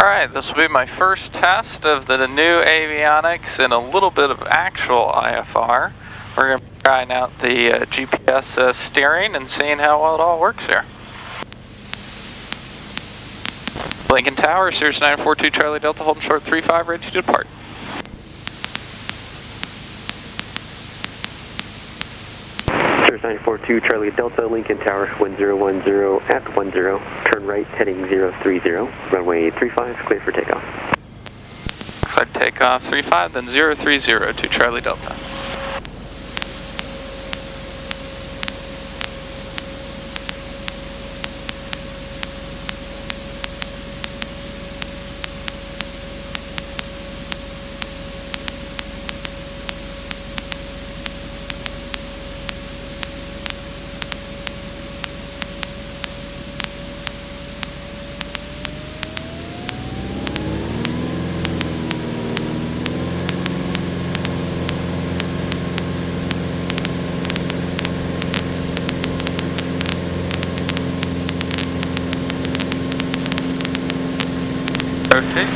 Alright, this will be my first test of the new avionics and a little bit of actual IFR. We're going to be trying out the GPSS steering and seeing how well it all works here. Lincoln Tower, Cirrus 942 Charlie Delta, holding short 35, ready to depart. Cirrus 942 Charlie Delta, Lincoln Tower, 1010 at 10, turn right, heading 030, runway 35, clear for takeoff. Clear takeoff 35, then 030 to Charlie Delta. Rotate.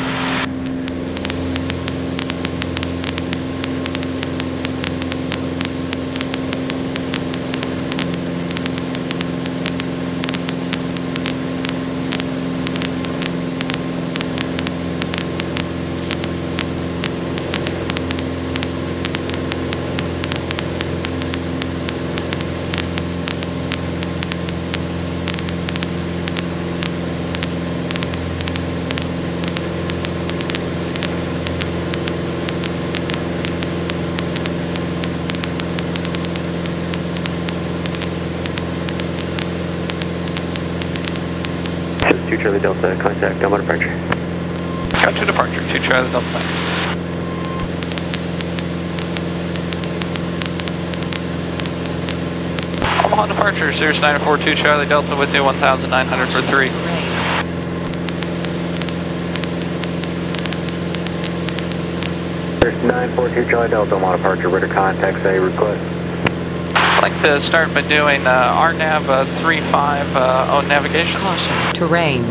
Two Charlie Delta, contact Delta departure. Got to departure, 2 Charlie Delta, thanks. Omaha departure, Cirrus 942 Charlie Delta with you, 1,900 for 3. Cirrus 942 Charlie Delta, Omaha departure, ready to contact, say request. I'd like to start by doing RNAV 35 on navigation. Caution, terrain.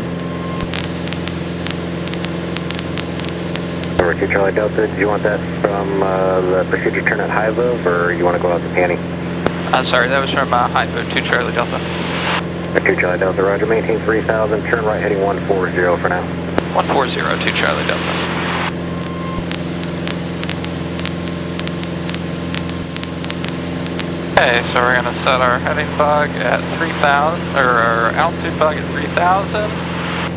Number 2 Charlie Delta, do you want that from the procedure turn at high low, or you want to go out to panning? Sorry, that was from high boat, 2 Charlie Delta. 2 Charlie Delta, roger, maintain 3000, turn right heading 140 for now. 140, 2 Charlie Delta. Okay, so we're going to set our heading bug at 3000, or our altitude bug at 3000.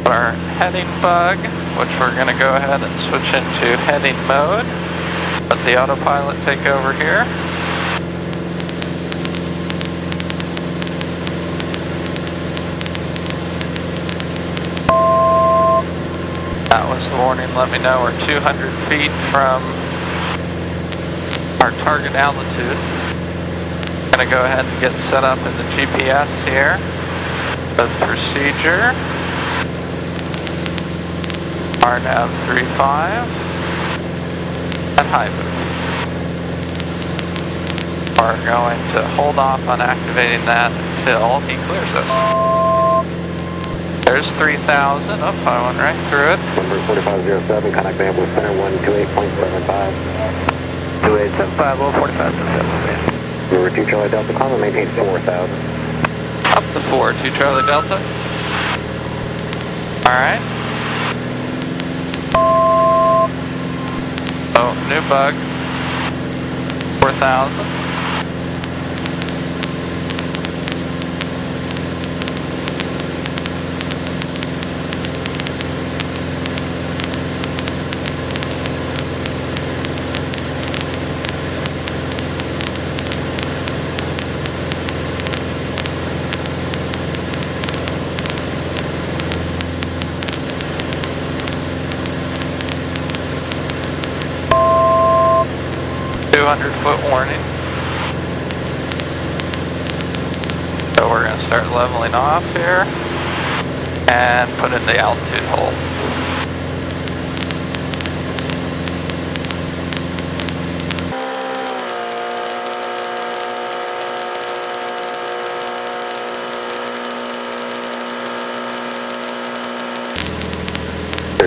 Our heading bug, which we're going to go ahead and switch into heading mode. Let the autopilot take over here. That was the warning, let me know we're 200 feet from our target altitude. Going to go ahead and get set up in the GPS here. The procedure. RNAV 35 and high boot. We're going to hold off on activating that until he clears us. There's 3,000. Oh, I went right through it. Number 4507, contact Ambulance Center 128.75. 2875, 4577. Number 2 Charlie Delta, climb maintain 4,000. Up to 4, 2 Charlie Delta. Alright. Oh, new bug. 4,000. Foot warning. So we're going to start leveling off here and put in the altitude hold.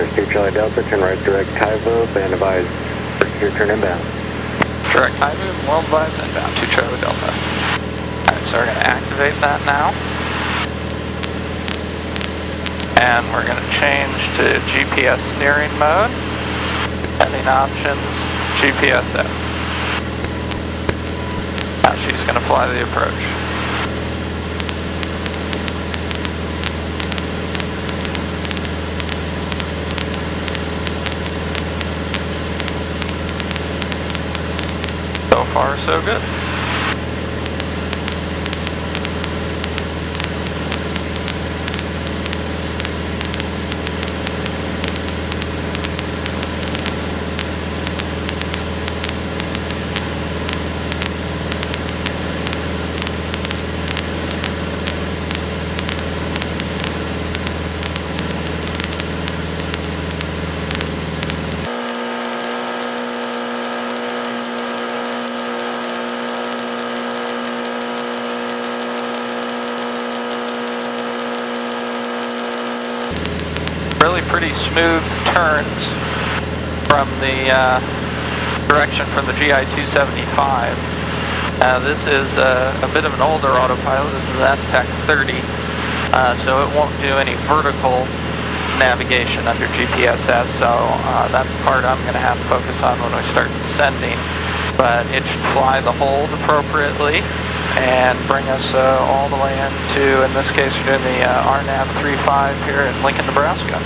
First Year Charlie Delta, turn right direct Kaivo, and advise First Year turn inbound. Direct Kaivo, well advised inbound to Charlie Delta. Alright, so we're going to activate that now. And we're going to change to GPS steering mode. Heading options, GPSS. Now she's going to fly the approach. So far, so good. Really pretty smooth turns from the direction from the GI-275. This is a bit of an older autopilot. This is S-Tec 30, so it won't do any vertical navigation under GPSS, so that's the part I'm going to have to focus on when we start descending. But it should fly the hold appropriately and bring us all the way into, in this case, we're doing the RNAV 35 here in Lincoln, Nebraska.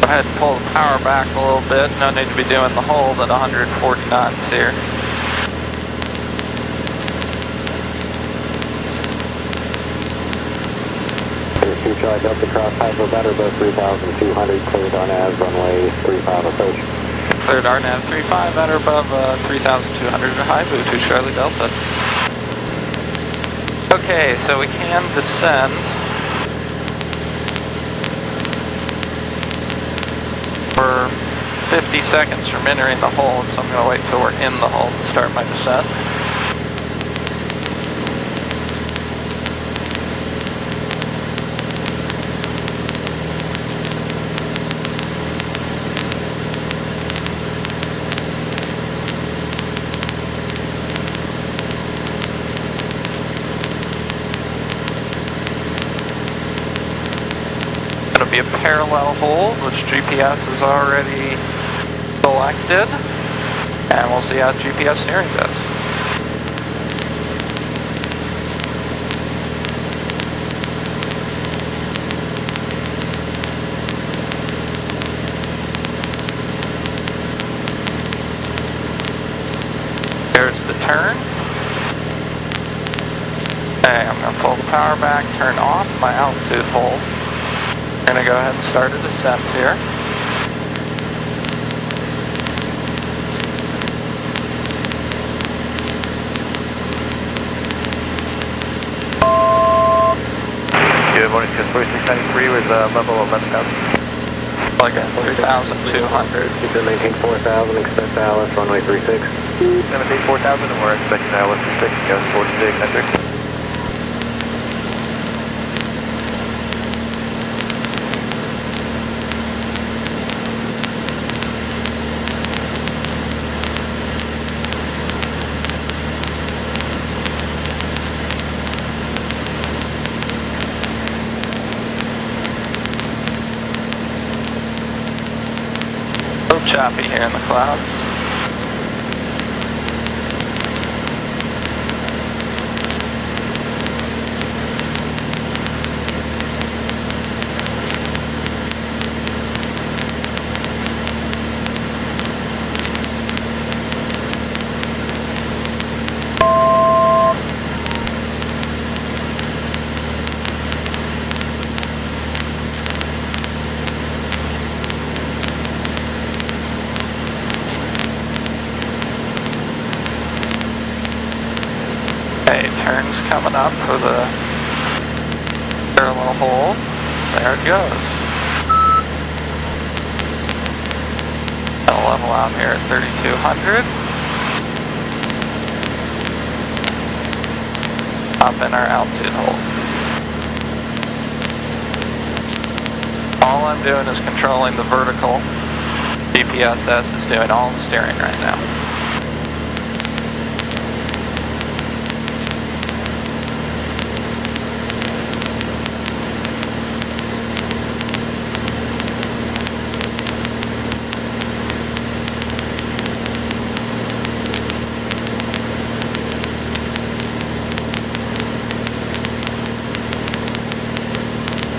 Go ahead and pull the power back a little bit. No need to be doing the hold at 140 knots here. Two Charlie Delta cross Hydro better, both 3,200, cleared RNAV, runway 35 approach. Cleared RNAV 35 at or above 3,200 high boot to Charlie Delta. Okay, so we can descend. We're 50 seconds from entering the hold, so I'm going to wait till we're in the hold to start my descent. Going to be a parallel hold, which GPS is already selected, and we'll see how GPS steering does. There's the turn. Okay, I'm going to pull the power back, turn off my altitude hold. I'm going to go ahead and start a descent here. Good morning, 4693 with level 11,000. Like at 3,200. Keep it maintain 4,000, expect ILS runway 36. Maintain 4,000 and we're expecting ILS 36, goes 46, eccentric. Choppy here in the clouds. turns coming up for the parallel hold. There it goes. Gonna level out here at 3,200. Up in our altitude hold. All I'm doing is controlling the vertical. GPSS is doing all the steering right now.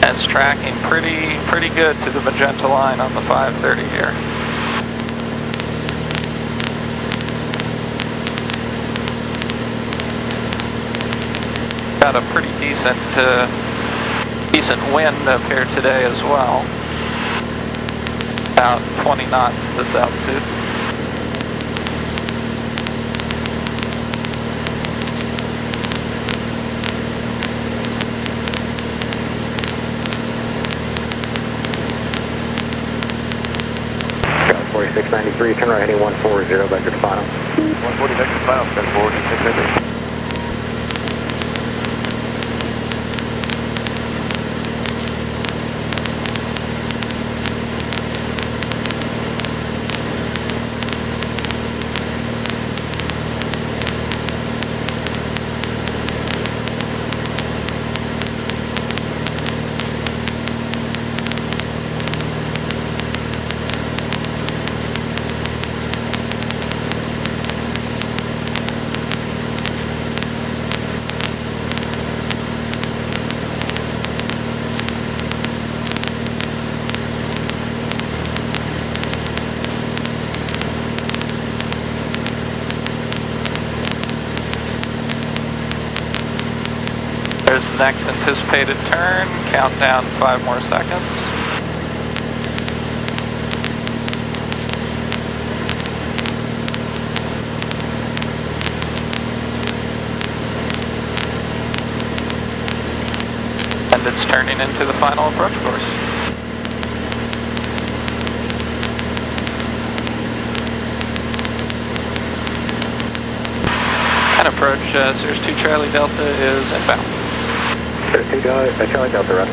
It's tracking pretty good to the magenta line on the 530 here. Got a pretty decent wind up here today as well. About 20 knots at this altitude. Got 4693, turn right heading 140, vector to final. 140 vector to final, 746 There's the next anticipated turn. Countdown 5 more seconds. And it's turning into the final approach course. And approach Cirrus 2 Charlie Delta is inbound. Cirrus 2 Charlie Delta, run.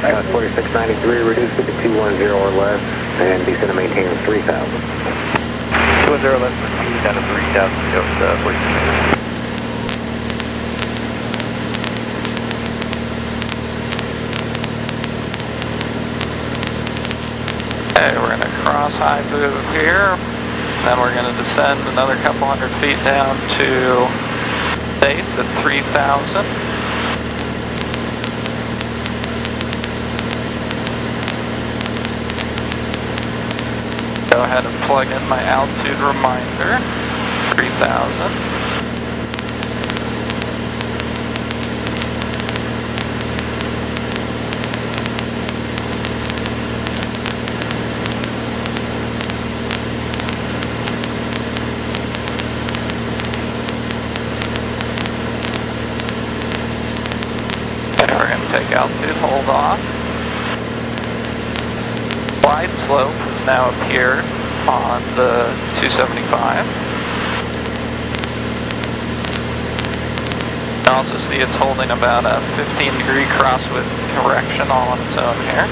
Got 4693, reduce it to 210 or less, and descend to maintain 3,000. 210 less than 2 down to 3,000, goes 46. Okay, we're going to cross high move here, then we're going to descend another couple hundred feet down to base at 3,000. Go ahead and plug in my altitude reminder, 3,000. Take altitude, hold off. Glide slope has now appeared on the 275. You can also see it's holding about a 15-degree crosswind correction all on its own here.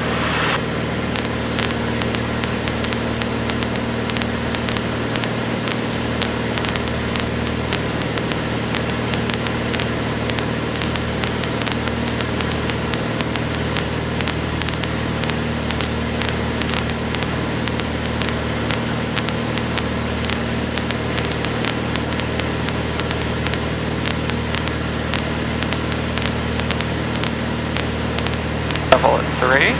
Level at 3.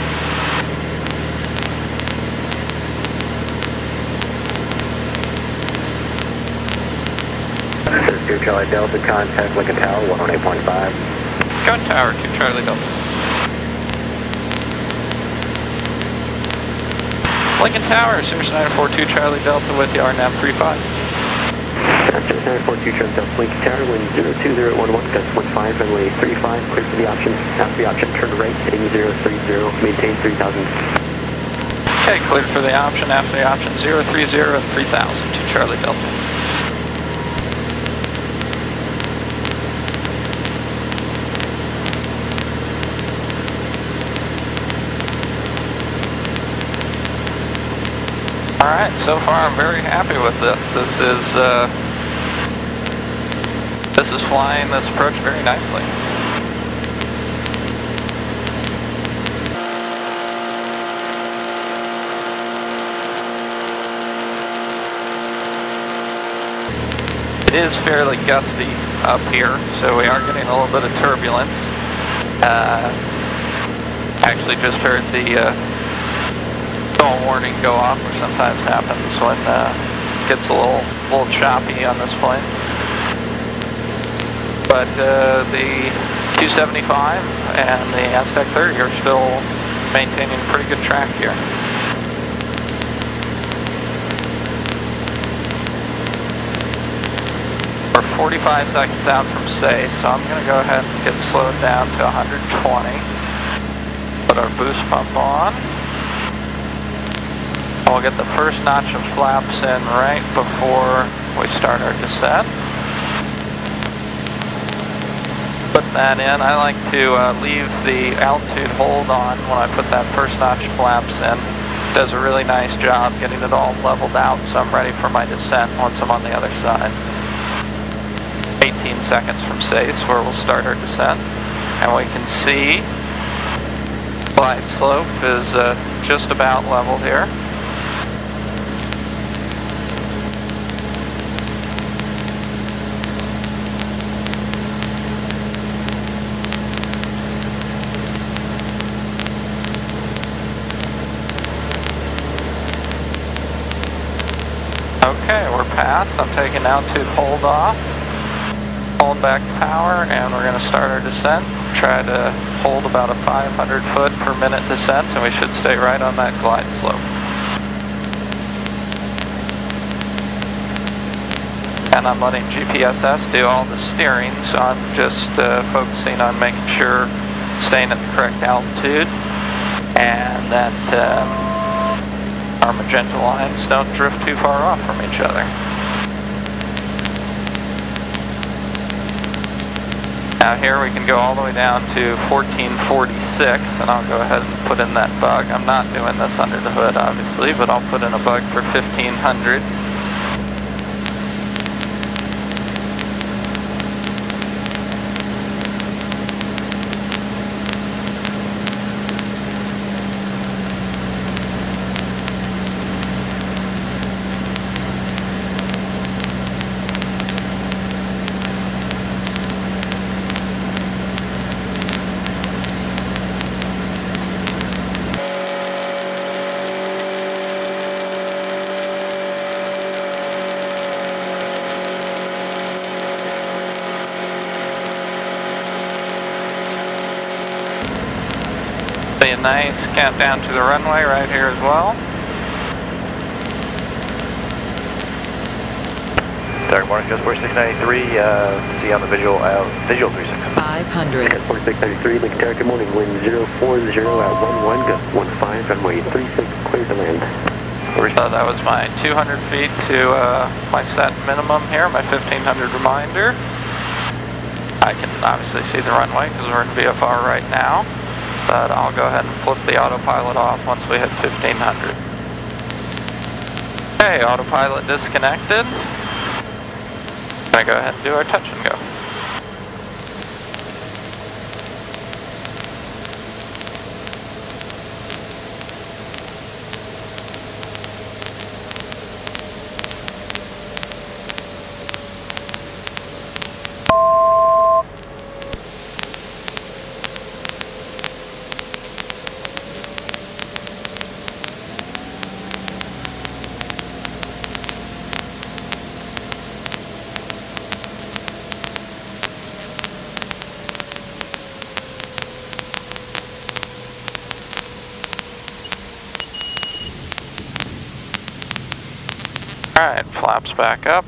Cirrus 2 Charlie Delta, contact Lincoln Tower, 118.5. Gun Tower, 2 Charlie Delta. Lincoln Tower, Cirrus 942 Charlie Delta with the RNAV 35. Gotcha. Cirrus SR20 Charlie Delta Lincoln Tower, wind 02011, gust 15, runway 35, clear for the option. After the option, turn right, heading 030, maintain 3000. Okay, cleared for the option, after the option 030 and 3000 to Charlie Delta. Alright, so far I'm very happy with this. This is flying this approach very nicely. It is fairly gusty up here, so we are getting a little bit of turbulence. Actually just heard the stall warning go off, which sometimes happens when it gets a little choppy on this plane. But the 275 and the S-Tec 30 are still maintaining pretty good track here. We're 45 seconds out from say, so I'm going to go ahead and get slowed down to 120. Put our boost pump on. We'll get the first notch of flaps in right before we start our descent. Put that in. I like to leave the altitude hold on when I put that first notch of flaps in. It does a really nice job getting it all leveled out, so I'm ready for my descent once I'm on the other side. 18 seconds from SACE where we'll start our descent, and we can see glide slope is just about level here. Okay, we're past. I'm taking altitude hold off. Hold back power, and we're going to start our descent. Try to hold about a 500 foot per minute descent, and we should stay right on that glide slope. And I'm letting GPSS do all the steering, so I'm just focusing on making sure staying at the correct altitude and that our magenta lines don't drift too far off from each other. Now here we can go all the way down to 1446, and I'll go ahead and put in that bug. I'm not doing this under the hood, obviously, but I'll put in a bug for 1500. A nice countdown to the runway right here as well. Sorry, morning, Ghost 4693, see on the visual 36. 500. 4693, Lincoln Tower, good morning, wind 040 at 11, gust 15, runway 36, clear to land. So that was my 200 feet to my set minimum here, my 1500 reminder. I can obviously see the runway because we're in VFR right now. But I'll go ahead and flip the autopilot off once we hit 1500. Okay, autopilot disconnected. Gonna go ahead and do our touch and go. Alright, flaps back up.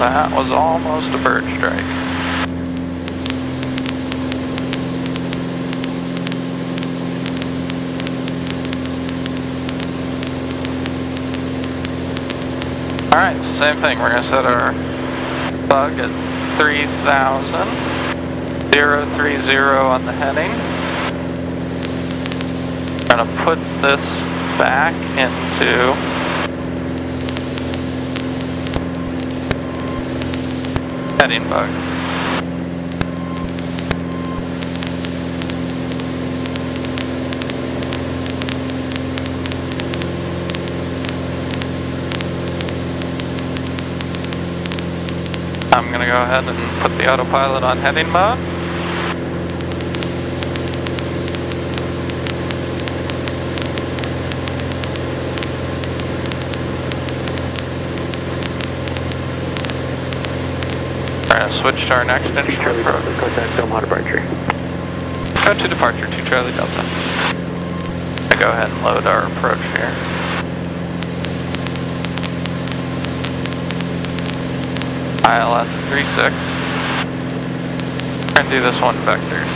That was almost a bird strike. Alright, so same thing. We're going to set our bug at 3000. 030 on the heading. We're going to put this back into heading bug. I'm going to go ahead and put the autopilot on heading mode. We're going to switch to our next instrument approach. Contact Omaha departure. Go to departure, 2 Charlie Delta. I go ahead and load our approach here. ILS 36. We're going to do this one vectors.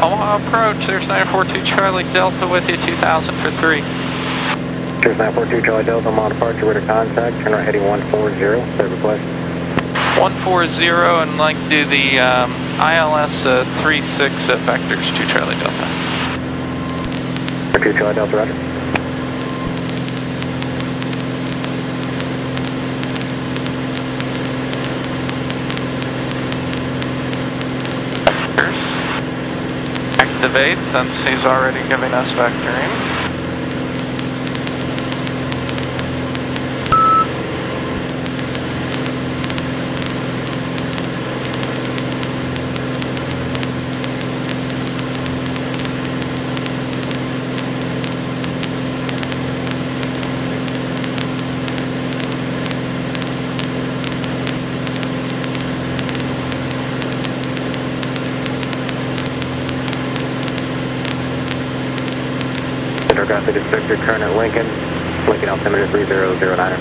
Omaha approach, there's 942 Charlie Delta with you, 2000 for 3. Cirrus 942 Charlie Delta, Omaha departure, ready to contact, turn right heading 140, third request. 140 and like do the ILS 36 at vectors, 2 Charlie Delta. 2 Charlie Delta, roger. Vectors. Activate since he's already giving us vectoring. Traffic inspector, turn at Lincoln altimeter 3009.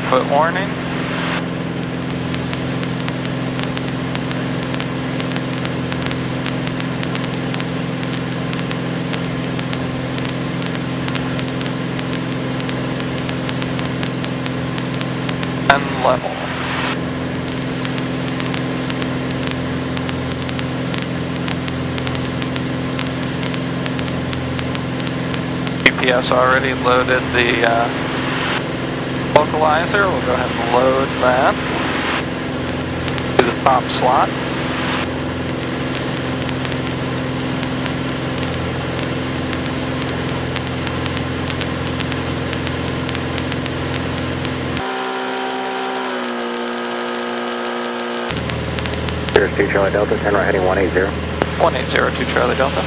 Foot warning. And level. GPS already loaded the localizer. We'll go ahead and load that to the top slot. Cirrus 2 Charlie Delta, turn right heading 180. 180, 2 Charlie Delta.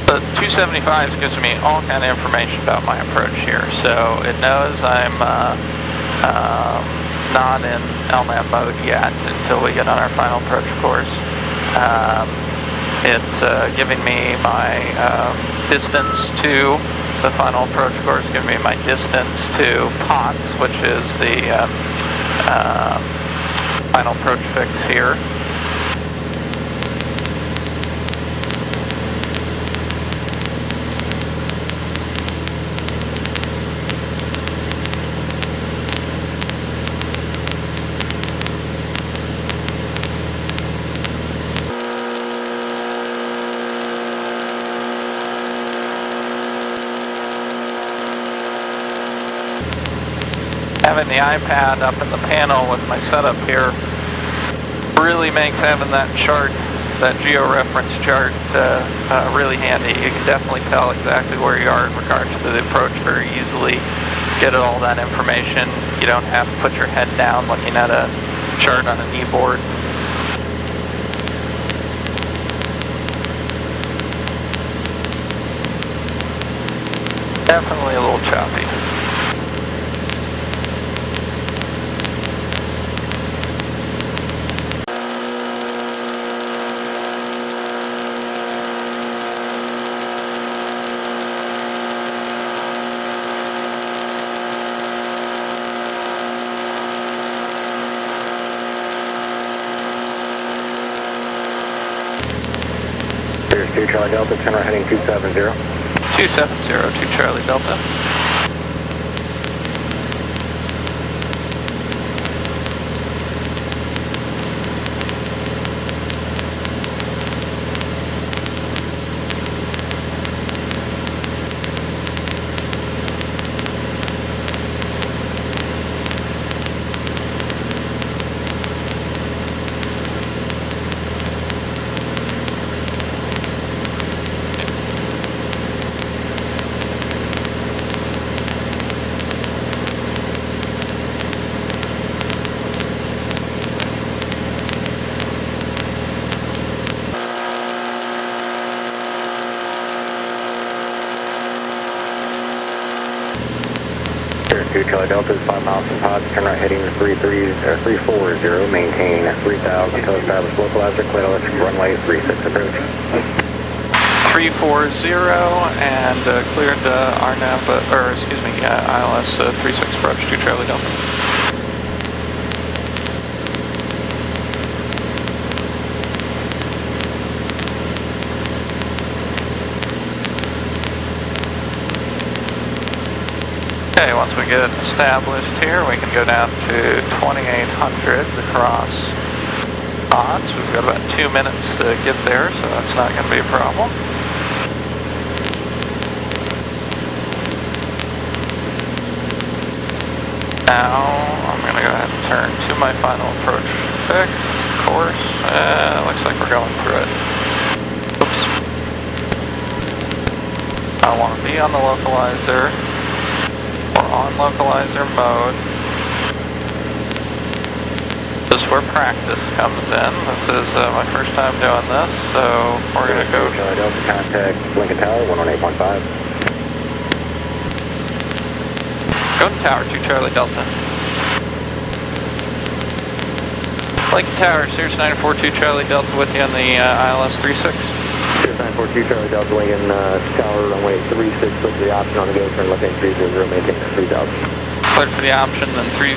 The 275 gives me all kind of information about my approach here. So it knows I'm not in LNAV mode yet until we get on our final approach course. It's giving me my distance to the final approach course, giving me my distance to POTS, which is the final approach fix here. having the iPad up in the panel with my setup here really makes having that chart, that geo-reference chart, really handy. You can definitely tell exactly where you are in regards to the approach very easily. Get all that information. You don't have to put your head down looking at a chart on a kneeboard. Definitely a little choppy. Cirrus 2 Charlie Delta, turn right heading 270. 270, 2 Charlie Delta. Cirrus 2 Charlie Delta is 5 miles from pods, turn right heading 340, maintain 3000 until established localizer, clear electric runway 36 approach. 340 and cleared RNAV, or excuse me, ILS 36 approach 2 Charlie Delta. Okay, once we get established here, we can go down to 2800 across pods. We've got about 2 minutes to get there, so that's not going to be a problem. Now, I'm going to go ahead and turn to my final approach fix course. Looks like we're going through it. Oops. I want to be on the localizer. We're on localizer mode. This is where practice comes in. This is my first time doing this, so we're going to go... Charlie Delta, contact Lincoln Tower, 118.5. Go to Tower 2 Charlie Delta. Lincoln Tower, Cirrus 942 Charlie Delta with you on the ILS 36. Cirrus 942 Charlie Delta, Lincoln Tower, runway 36, look for the option on the go, turn left hand 30, maintain at 3000. Cleared for the option, then 30,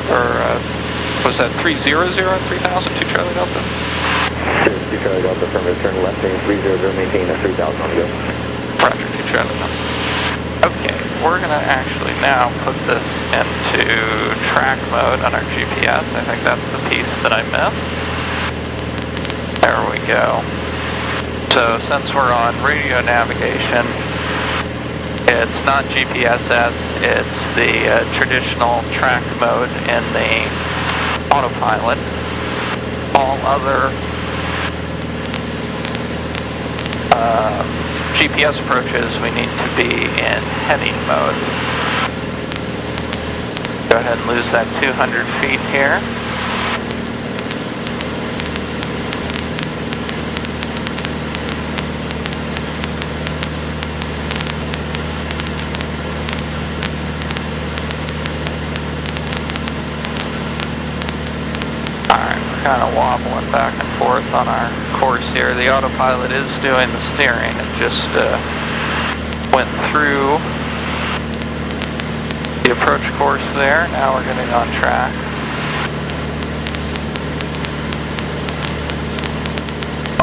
or was that 300 and 3000 2 Charlie Delta? Cirrus 2 Charlie Delta, affirmative, turn left hand 30, maintain at 3000 on the go. Roger, 2 Charlie Delta. Okay, we're going to actually now put this into track mode on our GPS. I think that's the piece that I missed. There we go. So since we're on radio navigation, it's not GPSS, it's the traditional track mode in the autopilot. All other GPS approaches, we need to be in heading mode. Go ahead and lose that 200 feet here. Kind of wobbling back and forth on our course here. The autopilot is doing the steering. It just went through the approach course there. Now we're getting on track.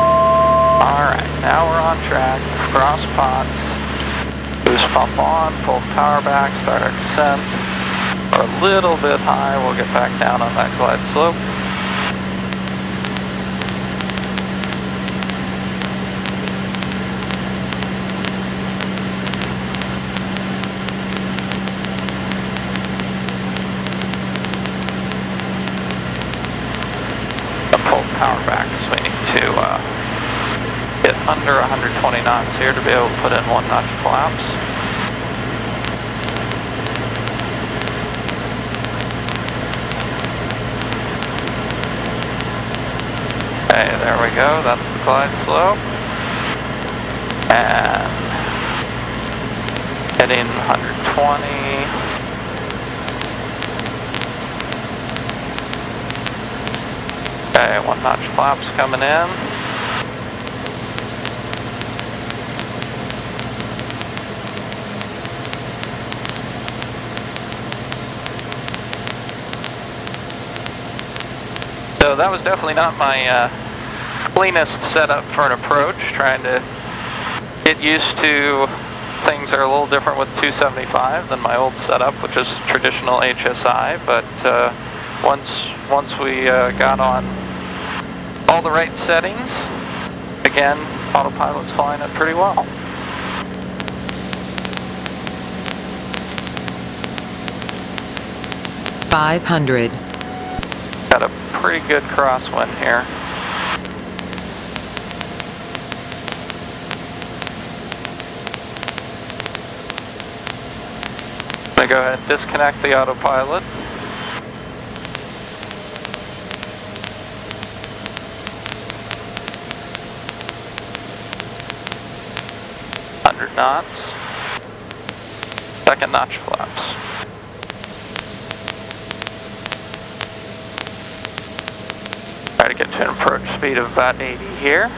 Alright, now we're on track. Cross pots. Boost pump on, pull power back, start our descent. We're a little bit high. We'll get back down on that glide slope. 20 knots here to be able to put in 1 notch flaps. Okay, there we go, that's the glide slope. And hitting 120. Okay, 1 notch flaps coming in. So that was definitely not my cleanest setup for an approach, trying to get used to things that are a little different with 275 than my old setup, which is traditional HSI, but once we got on all the right settings, again, autopilot's flying it pretty well. $500. Got a pretty good crosswind here. I'm going to go ahead and disconnect the autopilot. Knots. Second notch flaps. Try to get to an approach speed of about 80 here.